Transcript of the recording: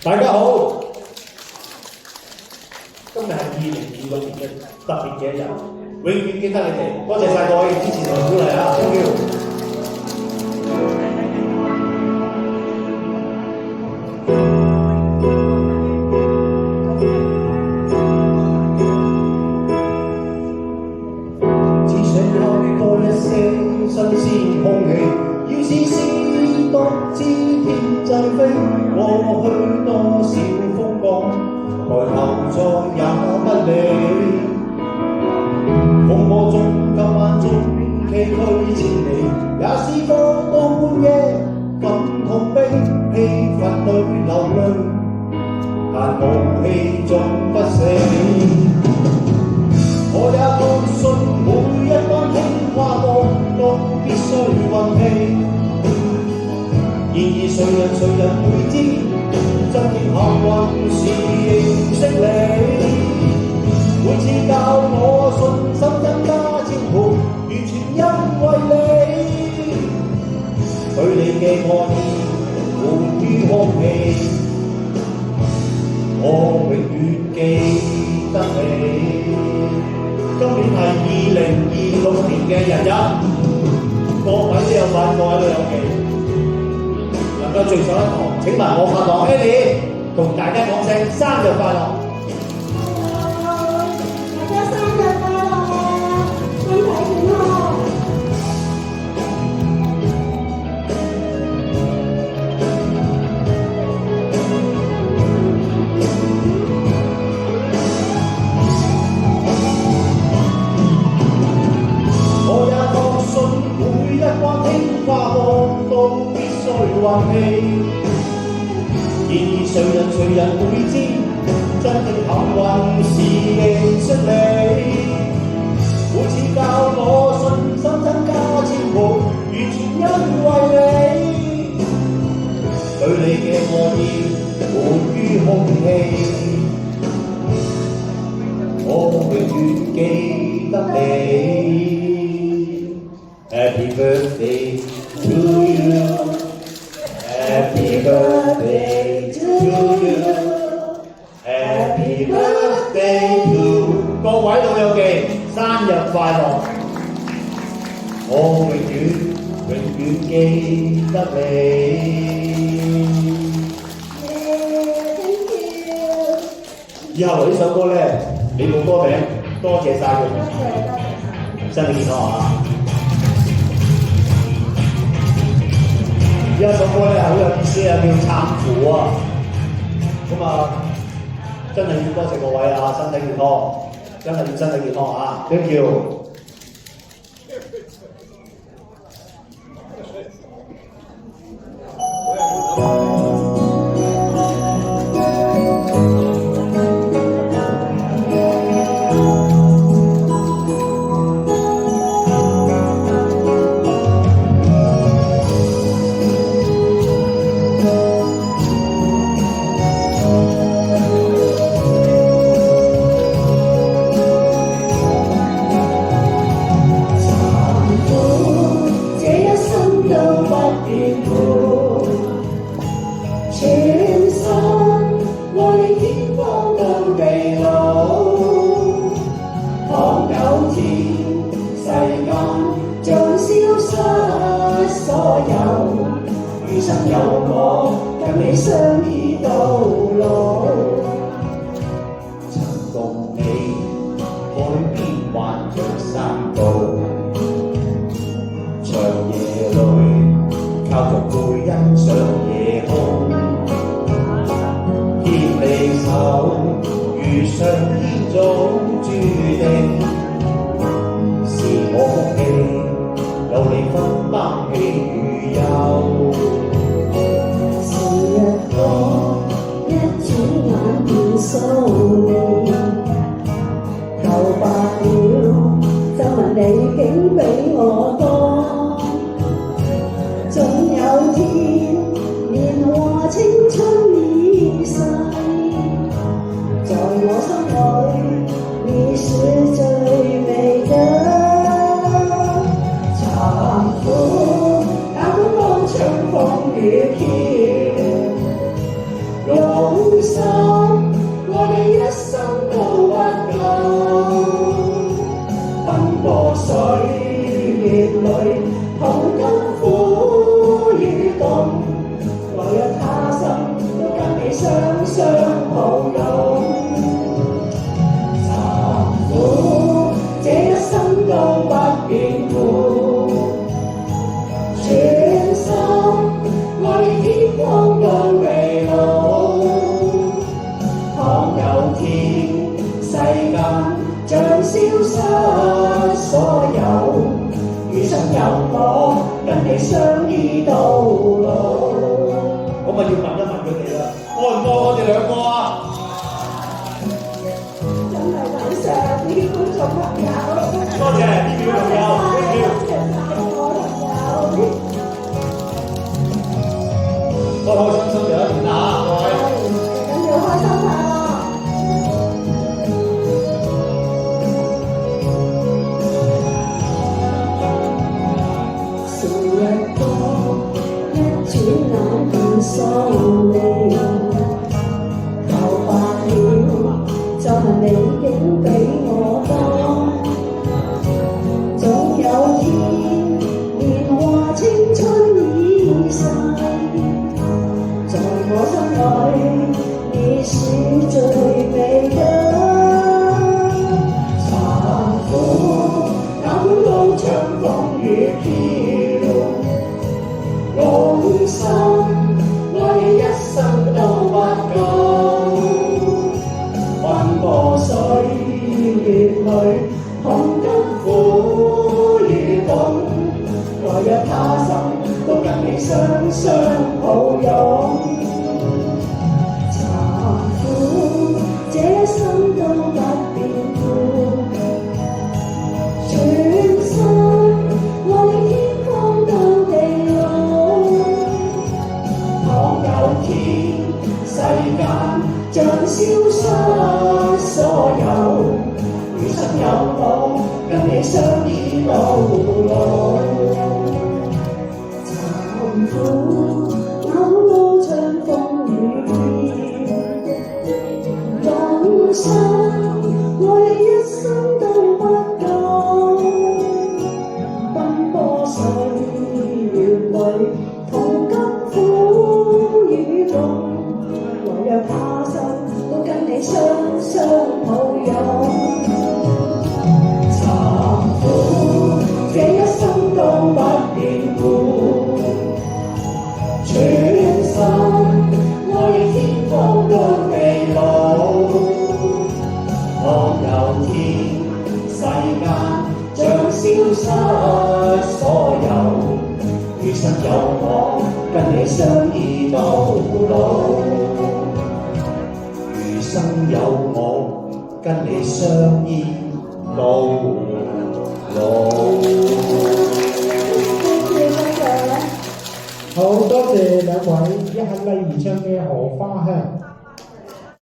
大家好，今日係2026年嘅特別嘅一日，永遠記得你哋，多謝晒各位支持同鼓勵啊 ！Thank you。只想開多一些新鮮空氣，要試試獨自天際飛，過去多少風光，抬頭再也不理。風波中今晚中崎嶇千里，也試過到半夜感痛悲，氣氛裏流淚，但武器總不死。我也確信每一班輕跨過都必須運氣，然而誰人會知，真正幸運是認識你。每次教我信心增加超盤，完全因為你，對你嘅愛意滿於空氣，我永遠記得你。今年係2026年嘅日日，各位都有份，各位都有記，能夠聚上一堂。請問我拍檔 Eddie 同大家講聲生日快樂！大家生日快樂，身體健康。運氣，然而誰人會知，真正幸運是認識你。每次教我信心增加千倍，完全因為你，對你嘅愛意滿於空氣，我永遠記得你。Happy birthday to you。Happy birthday to you. Happy birthday to 各位老友記，生日快樂！我永遠記得你。以後呢首歌咧，你冇歌名，多謝晒佢。身體健康啊！呢一首歌咧好有意思啊，叫撐扶啊！咁啊，真係要多謝各位啊，身體健康，真係要身體健康啊！呢叫在我心裏，你是最用心愛你一生都不夠，奔波歲月裏，同甘苦與共，來日他生都跟你雙雙抱擁。慘苦這一生都不變苦，全心愛你天荒到地老，倘有天世間將消失所有，餘生有我跟你相依到老。咁咪要問一問佢哋啦，愛唔愛我哋兩個啊？真係感謝啲觀眾朋友，多謝啲表朋友，多謝晒我朋友。開開心心就一年啦，各位。緊要開心快樂。時日過，一轉眼便喪離，頭白了，就問你竟比我多。總有天，年華青春已逝，在我心裏，你是最美的。慘苦那管路長風雨飄，用心愛你一生都不夠，奔波歲月裏，同甘苦與共，來日他生都跟你雙雙抱擁。慘苦這一生都不變苦，全心愛你天荒到地老。倘有天世間將消失所有，餘生有我跟你相依到老。慘苦那路長風雨飄，用心愛你一生都不夠，奔波歲月裏，同甘苦與共，來日他生都跟你雙雙抱擁。慘苦這一生都不變苦，全心愛你天荒到地老。倘有天世間將消失所有，餘生有我跟你相依到老。餘生有我跟你相依到老。好多謝兩位一刻禮而唱嘅《荷花香》。